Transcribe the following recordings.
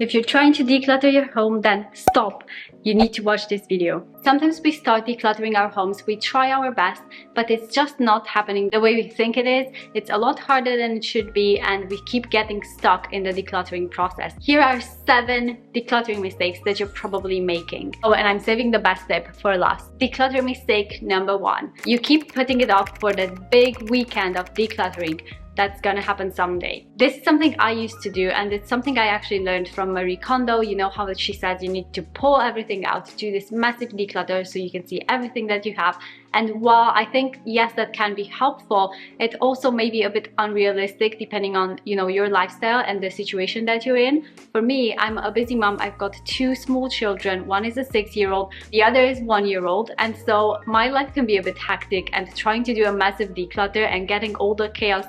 If you're trying to declutter your home, then stop. You need to watch this video. Sometimes we start decluttering our homes, we try our best, but it's just not happening the way we think it is. It's a lot harder than it should be, and we keep getting stuck in the decluttering process. Here are 7 decluttering mistakes that you're probably making. Oh, and I'm saving the best tip for last. Declutter mistake number 1. You keep putting it off for that big weekend of decluttering. That's gonna happen someday. This is something I used to do, and it's something I actually learned from Marie Kondo. You know how she says you need to pull everything out, do this massive declutter so you can see everything that you have. And while I think, yes, that can be helpful, it also may be a bit unrealistic depending on, your lifestyle and the situation that you're in. For me, I'm a busy mom. I've got 2 small children. One is a 6-year-old, the other is 1-year-old. And so my life can be a bit hectic, and trying to do a massive declutter and getting all the chaos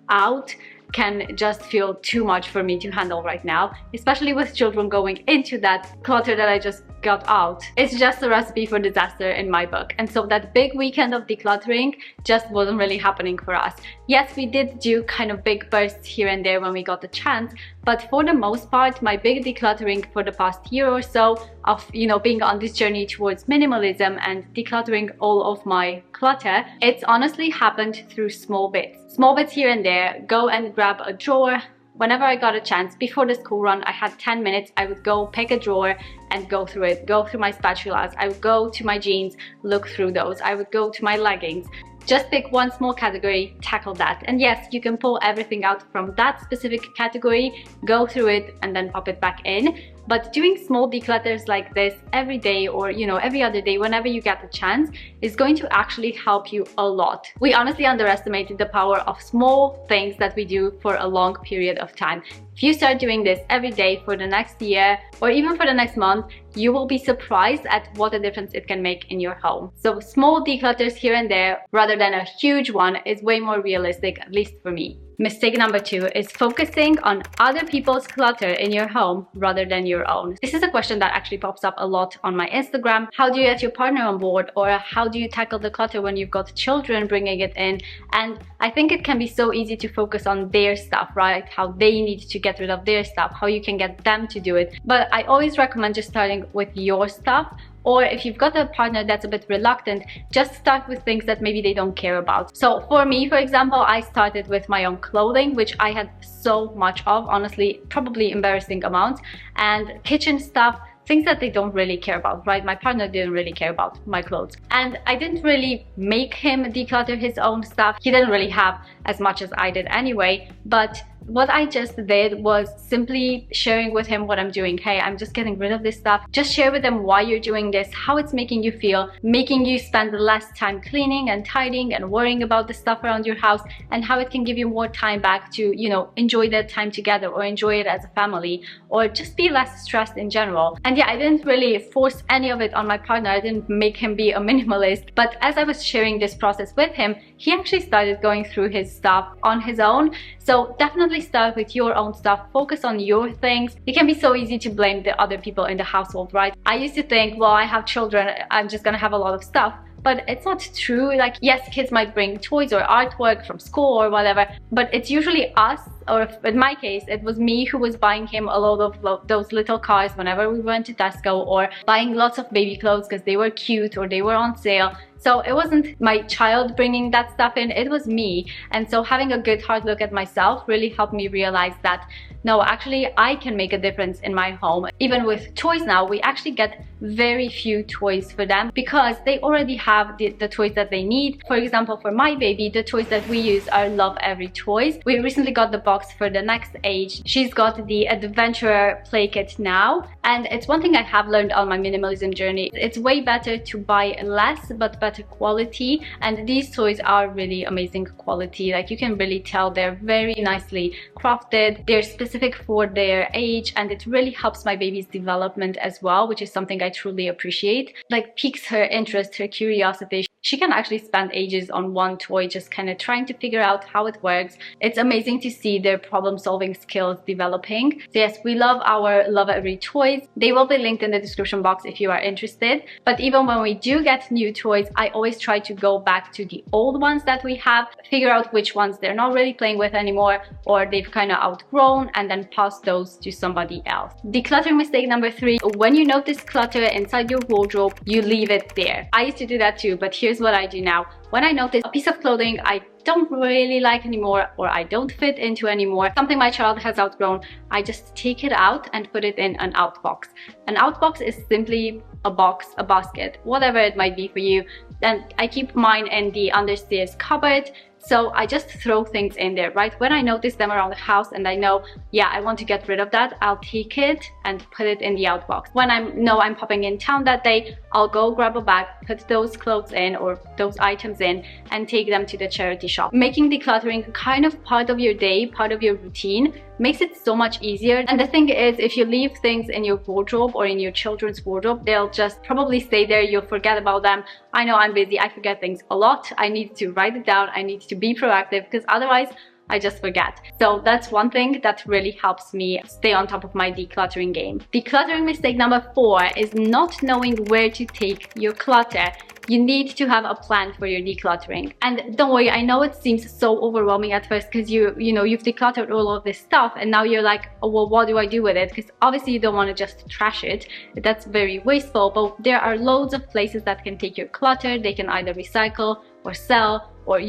out can just feel too much for me to handle right now, especially with children going into that clutter that I just got out. It's just a recipe for disaster in my book. And so that big weekend of decluttering just wasn't really happening for us. Yes, we did do kind of big bursts here and there when we got the chance, but for the most part, my big decluttering for the past year or so of, being on this journey towards minimalism and decluttering all of my clutter, it's honestly happened through small bits. Small bits here and there. Go and grab a drawer. Whenever I got a chance, before the school run, I had 10 minutes, I would go pick a drawer and go through it, go through my spatulas. I would go to my jeans, look through those. I would go to my leggings. Just pick one small category, tackle that. And yes, you can pull everything out from that specific category, go through it, and then pop it back in. But doing small declutters like this every day, or every other day, whenever you get the chance, is going to actually help you a lot. We honestly underestimated the power of small things that we do for a long period of time. If you start doing this every day for the next year, or even for the next month, you will be surprised at what a difference it can make in your home. So small declutters here and there, rather than a huge one, is way more realistic, at least for me. Mistake number 2 is focusing on other people's clutter in your home rather than your own. This is a question that actually pops up a lot on my Instagram. How do you get your partner on board? Or how do you tackle the clutter when you've got children bringing it in? And I think it can be so easy to focus on their stuff, right? How they need to get rid of their stuff, how you can get them to do it. But I always recommend just starting with your stuff. Or if you've got a partner that's a bit reluctant, just start with things that maybe they don't care about. So for me, for example, I started with my own clothing, which I had so much of, honestly, probably embarrassing amounts, and kitchen stuff, things that they don't really care about, right? My partner didn't really care about my clothes. And I didn't really make him declutter his own stuff. He didn't really have as much as I did anyway, but what I just did was simply sharing with him what I'm doing. Hey, I'm just getting rid of this stuff. Just share with them why you're doing this, how it's making you feel, making you spend less time cleaning and tidying and worrying about the stuff around your house, and how it can give you more time back to, enjoy that time together, or enjoy it as a family, or just be less stressed in general. And yeah, I didn't really force any of it on my partner. I didn't make him be a minimalist. But as I was sharing this process with him, he actually started going through his stuff on his own. So definitely start with your own stuff, focus on your things. It can be so easy to blame the other people in the household, right? I used to think, well, I have children, I'm just gonna have a lot of stuff. But it's not true. Like, yes, kids might bring toys or artwork from school or whatever, but it's usually us, or in my case, it was me who was buying him a load of those little cars whenever we went to Tesco, or buying lots of baby clothes because they were cute or they were on sale. So it wasn't my child bringing that stuff in, it was me. And so having a good hard look at myself really helped me realize that, no, actually I can make a difference in my home. Even with toys now, we actually get very few toys for them because they already have the toys that they need. For example, for my baby, the toys that we use are Love Every toys. We recently got the box for the next age. She's got the Adventurer play kit now. And it's one thing I have learned on my minimalism journey. It's way better to buy less but better quality, and these toys are really amazing quality. Like, you can really tell they're very nicely crafted, they're specific for their age, and it really helps my baby's development as well, which is something I truly appreciate. Like, piques her interest, her curiosity. she can actually spend ages on one toy, just kind of trying to figure out how it works. It's amazing to see their problem-solving skills developing. So yes, we love our Love-Every toys. They will be linked in the description box if you are interested. But even when we do get new toys, I always try to go back to the old ones that we have, figure out which ones they're not really playing with anymore or they've kind of outgrown, and then pass those to somebody else. Decluttering mistake number 3: when you notice clutter inside your wardrobe, you leave it there. I used to do that too, but here's what I do now. When I notice a piece of clothing I don't really like anymore, or I don't fit into anymore, something my child has outgrown, I just take it out and put it in an outbox. An outbox is simply a box, a basket, whatever it might be for you. And I keep mine in the understairs cupboard. So I just throw things in there, right? When I notice them around the house and I know, yeah, I want to get rid of that, I'll take it and put it in the outbox. When I know I'm popping in town that day, I'll go grab a bag, put those clothes in or those items in, and take them to the charity shop. Making decluttering kind of part of your day, part of your routine, makes it so much easier. And the thing is, if you leave things in your wardrobe or in your children's wardrobe, they'll just probably stay there. You'll forget about them. I know I'm busy. I forget things a lot. I need to write it down. I need to be proactive, because otherwise I just forget. So that's one thing that really helps me stay on top of my decluttering game. Decluttering mistake number 4 is not knowing where to take your clutter. You need to have a plan for your decluttering. And don't worry, I know it seems so overwhelming at first, because you've decluttered all of this stuff and now you're like, oh, well, what do I do with it? Because obviously you don't want to just trash it. That's very wasteful. But there are loads of places that can take your clutter. They can either recycle or sell, or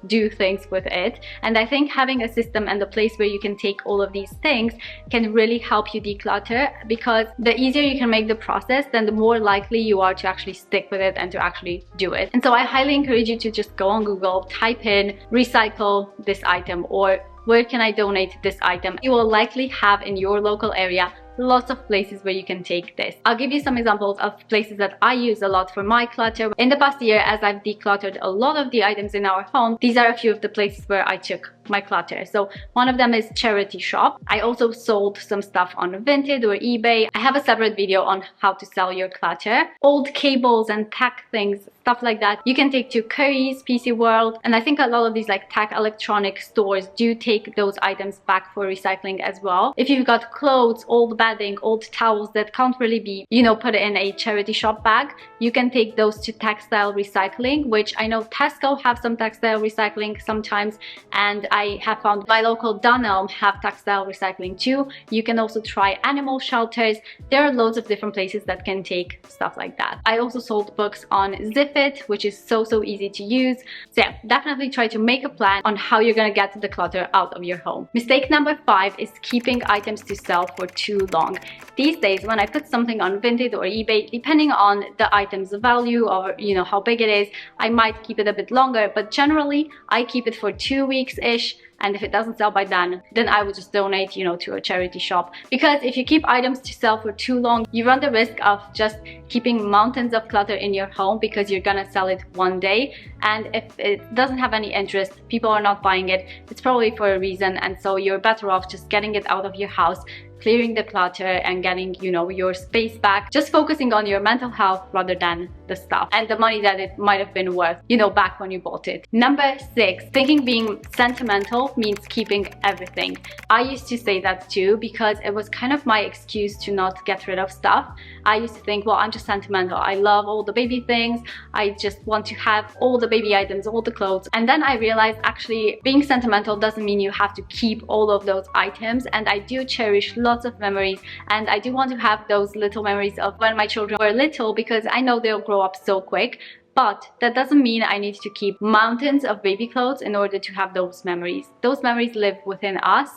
do things with it. And I think having a system and a place where you can take all of these things can really help you declutter, because the easier you can make the process, then the more likely you are to actually stick with it and to actually do it. And so I highly encourage you to just go on Google, type in recycle this item, or where can I donate this item. You will likely have in your local area lots of places where you can take this. I'll give you some examples of places that I use a lot for my clutter. In the past year, as I've decluttered a lot of the items in our home, these are a few of the places where I took my clutter. So one of them is charity shop. I also sold some stuff on Vinted or eBay. I have a separate video on how to sell your clutter. Old cables and tech things, stuff like that, you can take to Curry's, PC World, and I think a lot of these like tech electronic stores do take those items back for recycling as well. If you've got clothes, old bedding, old towels that can't really be, put in a charity shop bag, you can take those to textile recycling, which I know Tesco have some textile recycling sometimes, and I have found my local Dunelm have textile recycling too. You can also try animal shelters. There are loads of different places that can take stuff like that. I also sold books on Zipit, which is so easy to use. So yeah, definitely try to make a plan on how you're gonna get the clutter out of your home. Mistake number 5 is keeping items to sell for too long. These days, when I put something on Vinted or eBay, depending on the item's value or how big it is, I might keep it a bit longer, but generally I keep it for 2 weeks-ish. And if it doesn't sell by then I would just donate, to a charity shop. Because if you keep items to sell for too long, you run the risk of just keeping mountains of clutter in your home, because you're gonna sell it one day. And if it doesn't have any interest, people are not buying it, it's probably for a reason. And so you're better off just getting it out of your house, clearing the clutter and getting, your space back, just focusing on your mental health rather than the stuff and the money that it might have been worth, back when you bought it. Number 6, thinking being sentimental means keeping everything. I used to say that too, because it was kind of my excuse to not get rid of stuff. I used to think, well, I'm just sentimental. I love all the baby things. I just want to have all the baby items, all the clothes. And then I realized actually being sentimental doesn't mean you have to keep all of those items. And I do cherish lots of memories, and I do want to have those little memories of when my children were little, because I know they'll grow up so quick. But that doesn't mean I need to keep mountains of baby clothes in order to have those memories. Those memories live within us,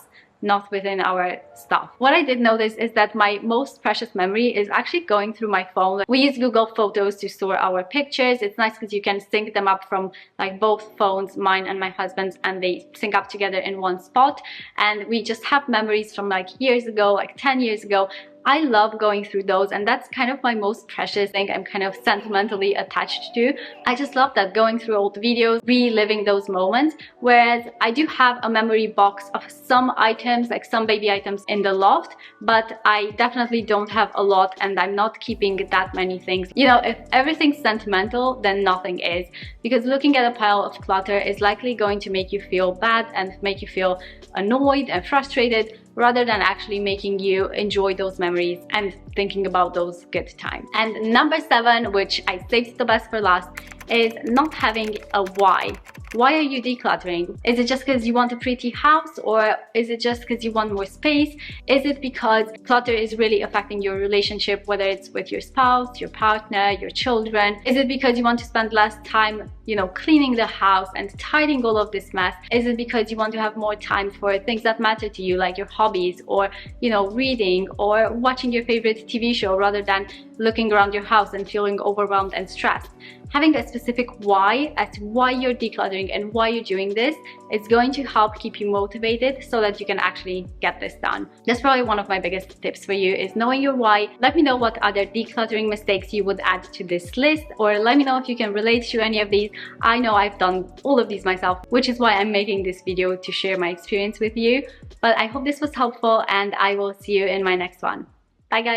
not within our stuff. What I did notice is that my most precious memory is actually going through my phone. We use Google Photos to store our pictures. It's nice because you can sync them up from like both phones, mine and my husband's, and they sync up together in one spot. And we just have memories from like years ago, like 10 years ago. I love going through those, and that's kind of my most precious thing. I'm kind of sentimentally attached to. I just love that, going through old videos, reliving those moments. Whereas I do have a memory box of some items, like some baby items in the loft, but I definitely don't have a lot, and I'm not keeping that many things. You know, if everything's sentimental, then nothing is, because looking at a pile of clutter is likely going to make you feel bad and make you feel annoyed and frustrated, rather than actually making you enjoy those memories and thinking about those good times. And number 7, which I saved the best for last, is not having a why. Why are you decluttering? Is it just because you want a pretty house, or is it just because you want more space? Is it because clutter is really affecting your relationship, whether it's with your spouse, your partner, your children? Is it because you want to spend less time, you know, cleaning the house and tidying all of this mess? Is it because you want to have more time for things that matter to you, like your hobbies, or, you know, reading or watching your favorite TV show, rather than looking around your house and feeling overwhelmed and stressed? Having a specific why as to why you're decluttering and why you're doing this is going to help keep you motivated so that you can actually get this done. That's probably one of my biggest tips for you, is knowing your why. Let me know what other decluttering mistakes you would add to this list, or let me know if you can relate to any of these. I know I've done all of these myself, which is why I'm making this video, to share my experience with you. But I hope this was helpful, and I will see you in my next one. Bye guys!